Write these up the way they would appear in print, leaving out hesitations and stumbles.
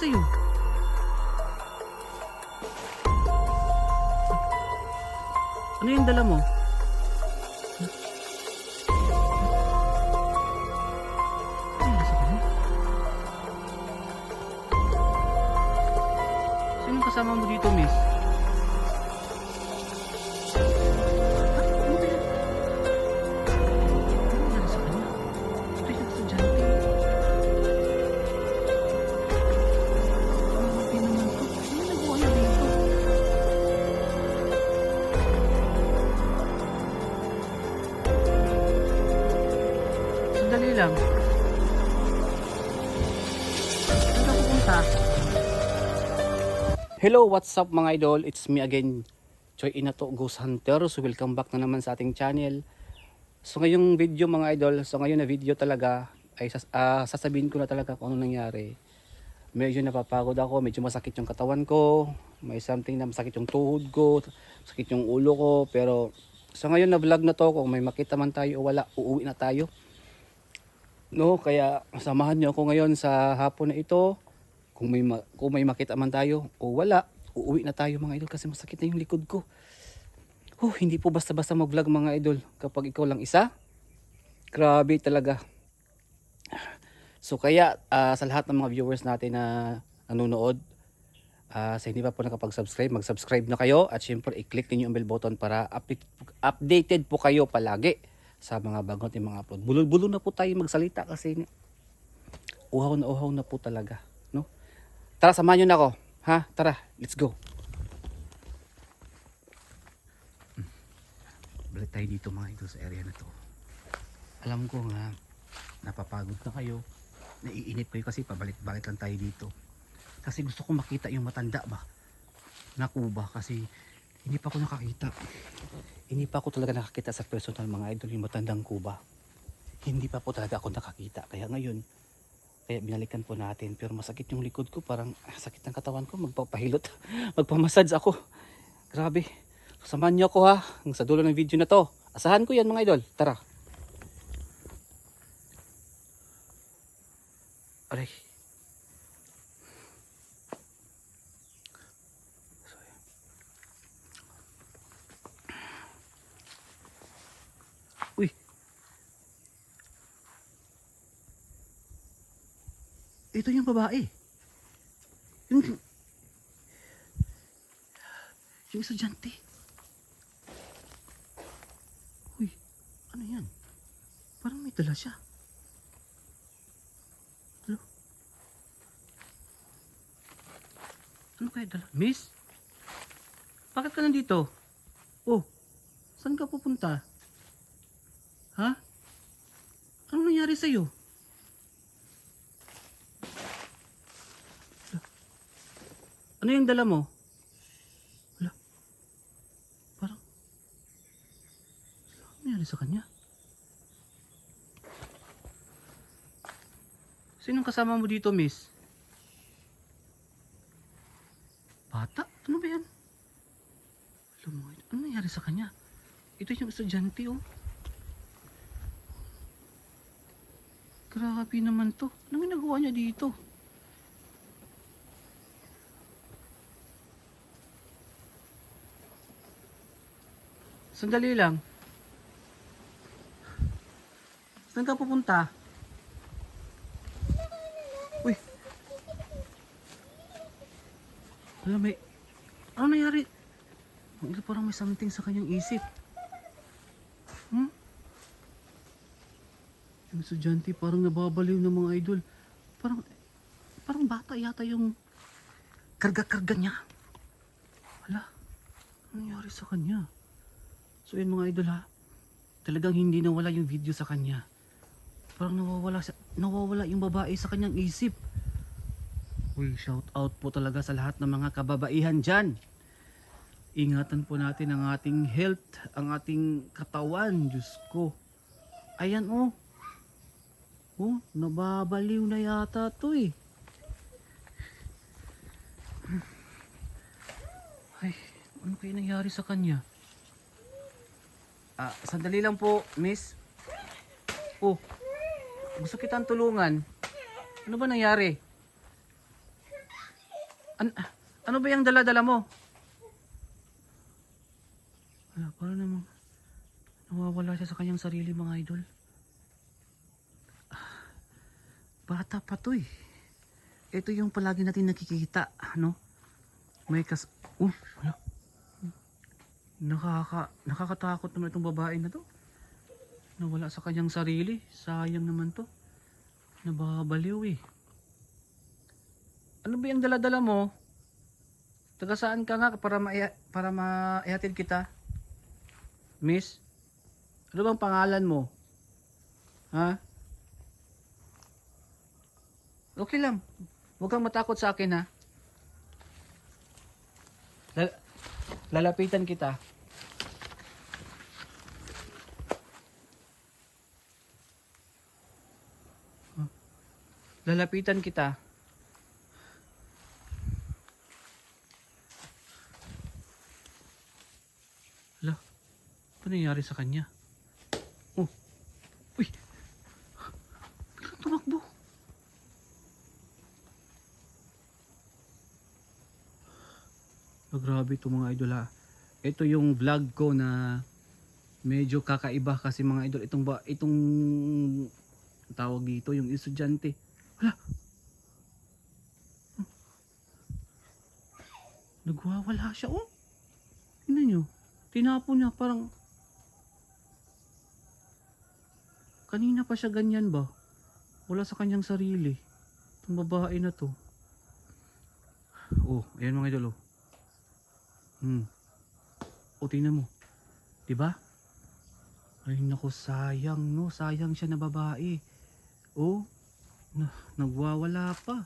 sa'yo? Ano yung dala mo? Ano yung nasa kanya? Sinong kasama mo dito, miss? Ano ba yan? Ano nangyari sa kanya? Ito yung estudyante. Grabe naman to. Ano nagawa niya dito? Sandali lang. Saan ka pupunta? Hello, what's up mga idol? It's me again, Choy Inato Ghost Hunter. So welcome back na naman sa ating channel. So ngayong video mga idol, ngayon na video talaga ay sasabihin ko na talaga kung ano nangyari. Medyo napapagod ako, medyo masakit yung katawan ko, may something na masakit yung tuhod ko, sakit yung ulo ko. Pero sa ngayon na vlog na to, kung may makita man tayo o wala, uuwi na tayo. No, kaya samahan niyo ako ngayon sa hapon na ito. Kung may makita man tayo o wala, uuwi na tayo mga idol kasi masakit na yung likod ko. Hindi po basta-basta mag-vlog mga idol kapag ikaw lang isa. Grabe talaga. So kaya sa lahat ng mga viewers natin na nanonood, sa hindi pa po nakapag-subscribe, mag-subscribe na kayo at syempre i-click niyo yung bell button para updated po kayo palagi sa mga bago nating mga upload. Bulol-bulol na po tayo magsalita kasi uhaw na po talaga, no? Tara, samahan niyo na ako, ha? Tara, let's go. Balik tayo dito mga idol sa area na to. Alam ko nga napapagod na kayo, naiinip kayo kasi pabalik-balik lang tayo dito. Kasi gusto ko makita yung matanda ba na kuba kasi hindi pa ako nakakita. Hindi pa ako talaga nakakita sa personal mga idol yung matandang kuba. Hindi pa po talaga ako nakakita. Kaya ngayon, binalikan po natin. Pero masakit yung likod ko. Parang sakit ng katawan ko. Magpapahilot. Magpamassage ako. Grabe. Samahan niyo ako ha. Sa dulo ng video na to. Asahan ko yan mga idol. Tara. Aray. Uy. Ito yung babae. Yung estudyante. Uy, ano yan? Parang may dala siya. Hello? Ano kaya dala? Miss? Bakit ka nandito? Oh, saan ka pupunta? Ha? Ano nangyari sa'yo? Ano yung dala mo? Wala. Parang ano nangyari sa kanya? Sinong kasama mo dito, miss? Bata? Ano ba yan? Alam mo, ano nangyari sa kanya? Ito yung estudyante, oh. Grabe naman to. Anong ginagawa niya dito? Sandali lang. Saan ka pupunta? Uy. Alam, ano nangyari? Parang may something sa kanyang isip. Yung estudyante parang nababaliw ng mga idol. Parang bata yata yung karga-karga niya. Wala. Ano nangyari sa kanya? So yun mga idol ha. Talagang hindi nawala yung video sa kanya. Parang nawawala yung babae sa kanyang isip. Uy, shout out po talaga sa lahat ng mga kababaihan dyan. Ingatan po natin ang ating health, ang ating katawan. Diyos ko. Ayan oh. Oh, nababaliw na yata to eh. Ay, ano kaya nangyari sa kanya? Sandali lang po, miss. Oh, gusto kitang tulungan. Ano ba nangyari? Ano ba yung dala-dala mo? Para namang nawawala siya sa kanyang sarili, mga idol. Bata pa to eh. Ito yung palagi natin nakikita, ano? May wala. Nakakatakot naman itong babae na to. Nawala sa kanyang sarili. Sayang naman to. Nababaliw eh. Ano ba yung dala-dala mo? Taga saan ka nga para maihatid kita? Miss? Ano bang pangalan mo? Ha? Okay lang. Huwag kang matakot sa akin ha. Lalapitan kita. Lalapitan kita. Hala, ano nangyari sa kanya? Oh, uy, biglang tumakbo. Grabe ito mga idol ha. Ito yung vlog ko na medyo kakaiba kasi mga idol. Itong tawag dito, yung estudyante. Hala, nagwawala siya oh. Tingnan nyo, tinapo niya parang kanina pa siya ganyan ba? Wala sa kanyang sarili. Itong babae na to. Oh, ayan mga idol oh. O tingnan mo. 'Di ba? Ay nako, sayang no, sayang siya na babae. Oh, nagwawala pa.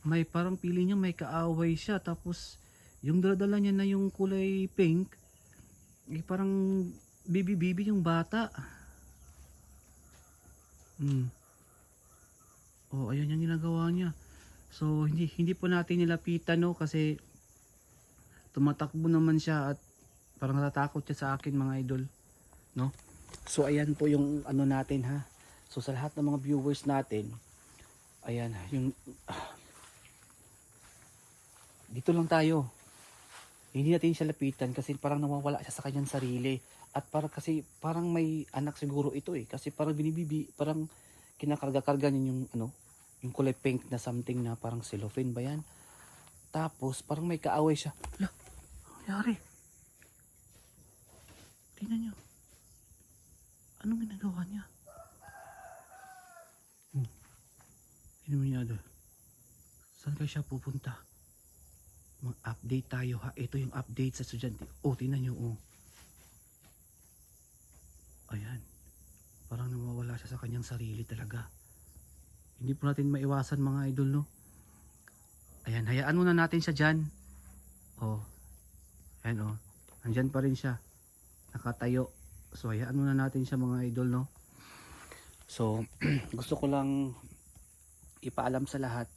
May parang pili niya may kaaway siya tapos yung dala niya na yung kulay pink, eh parang bibi yung bata. Oh, ayan yung ginagawa niya. So hindi po natin nilapitan no kasi tumatakbo naman siya at parang natatakot siya sa akin mga idol, no? So ayan po yung ano natin ha. So sa lahat ng mga viewers natin, ayan yung dito lang tayo. Hindi natin siya lapitan kasi parang nawawala siya sa kanyang sarili at parang may anak siguro ito eh kasi parang parang kinakarga-karga niya yung ano, yung kulay pink na something na parang cellophane ba yan? Tapos parang may kaaway siya. Hala, nangyari? Tingnan nyo. Anong ginagawa niya? Tingnan mo niya doon. Saan kaya siya pupunta? Mag-update tayo ha. Ito yung update sa estudyante. Oh, tingnan nyo oh. Ayan. Parang nawawala siya sa kanyang sarili talaga. Hindi po natin maiwasan mga idol no. Ayan, hayaan muna natin siya dyan. Oh. Ayan oh. Andyan pa rin siya. Nakatayo. So hayaan muna natin siya mga idol no. So gusto ko lang ipaalam sa lahat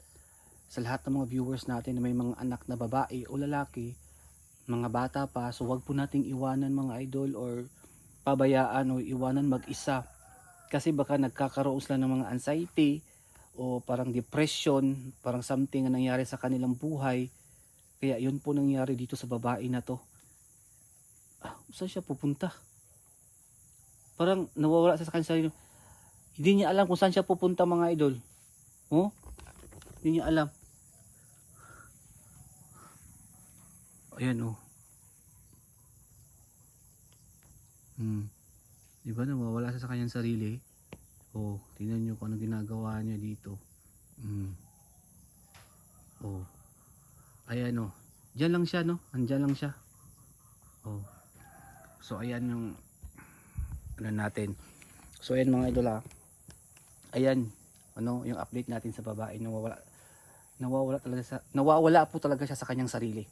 ng mga viewers natin na may mga anak na babae o lalaki, mga bata pa, so wag po nating iwanan mga idol or pabayaan o iwanan mag-isa kasi baka nagkakaroon sila ng mga anxiety o parang depression, parang something na nangyari sa kanilang buhay. Kaya yun po nangyari dito sa babae na to. Saan siya pupunta? Parang nawawala siya sa kanyang sarili. Hindi niya alam kung saan siya pupunta mga idol. Oh? Hindi niya alam. Ayan oh. Diba nawawala siya sa kanyang sarili? Oh, tingnan nyo kung ano ginagawa niya dito. Oh. Ayan oh. Diyan lang siya no? Andyan lang siya. Oh. So ayan yung ano natin. So ayan mga idol ha. Ayan ano yung update natin sa babae. Nawawala po talaga siya sa kanyang sarili.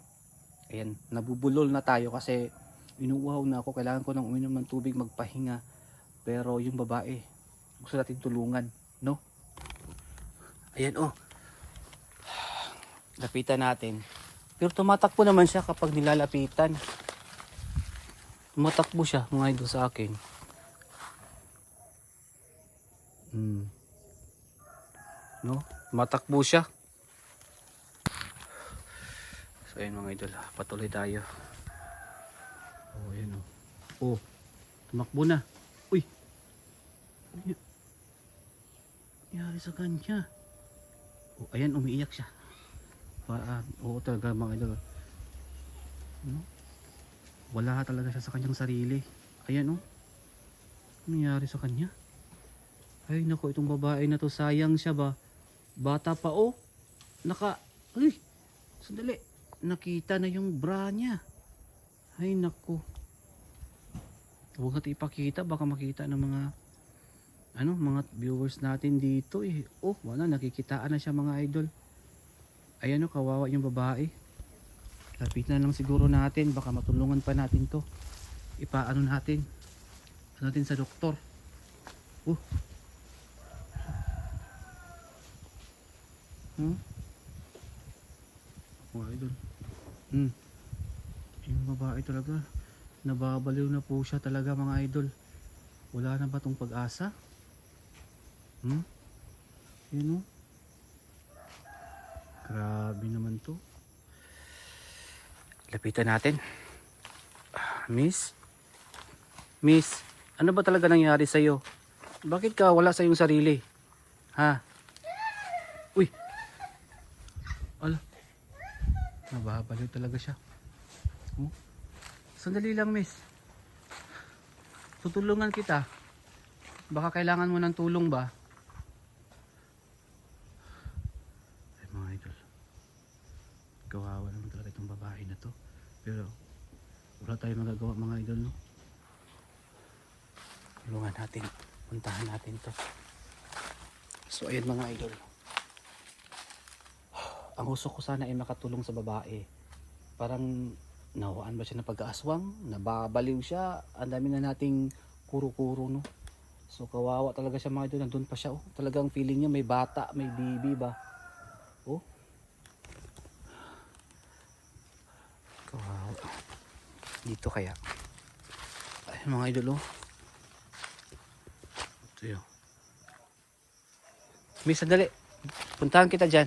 Ayan, nabubulol na tayo kasi inuuhaw na ako, kailangan ko nang uminom ng tubig, magpahinga. Pero yung babae, gusto natin tulungan, no? Ayan oh. Lapitan natin. Pero tumatakbo naman siya kapag nilalapitan. Tumatakbo siya mga idol sa akin. No? Tumatakbo siya. So ayun mga idol, patuloy tayo. Oh, ayun oh. Oh, tumakbo na. Uy. Ano nangyari sa kanya? Oh, ayan, umiiyak siya. Oo talaga mga idol. Ano? Wala talaga siya sa kanyang sarili. Ayan oh. Ano nangyari sa kanya? Ay nako, itong babae na to, sayang siya ba? Bata pa oh. Ay, sandali. Nakita na yung bra niya. Ay nako. Huwag natin ipakita, baka makita ng mga viewers natin dito eh. Oh, wala, nakikitaan na siya mga idol. Ayan oh, kawawa yung babae. Lapitan na lang siguro natin, baka matulungan pa natin to. Ipaano natin. Ano natin sa doktor. Oh. Mga idol. Yung babae talaga, nababaliw na po siya talaga mga idol. Wala na ba tong pag-asa? Yun o. Grabe naman to. Lapitan natin. Miss, ano ba talaga nangyari sa'yo? Bakit ka wala sa iyong sarili? Ha? Uy! Ala, nababaliw talaga siya. Oh. Sandali lang, miss. Tutulungan kita. Baka kailangan mo ng tulong ba? Ay mga idol, kawawa naman talaga itong babae na to. Pero wala tayong magagawa mga idol, no? Tulungan natin. Puntahan natin to. So ayan mga idol. Ang gusto ko sana ay makatulong sa babae. Parang nawaan ba siya ng pag-aaswang? Nababaliw siya. Ang dami na nating kuro-kuro, no? So kawawa talaga siya mga idol. Nandun pa siya, oh. Talagang feeling niya may bata, may baby ba? Oh. Kawawa. Dito kaya. Ay mga idol, oh. Ito yun. Miss, sandali. Puntahan kita dyan.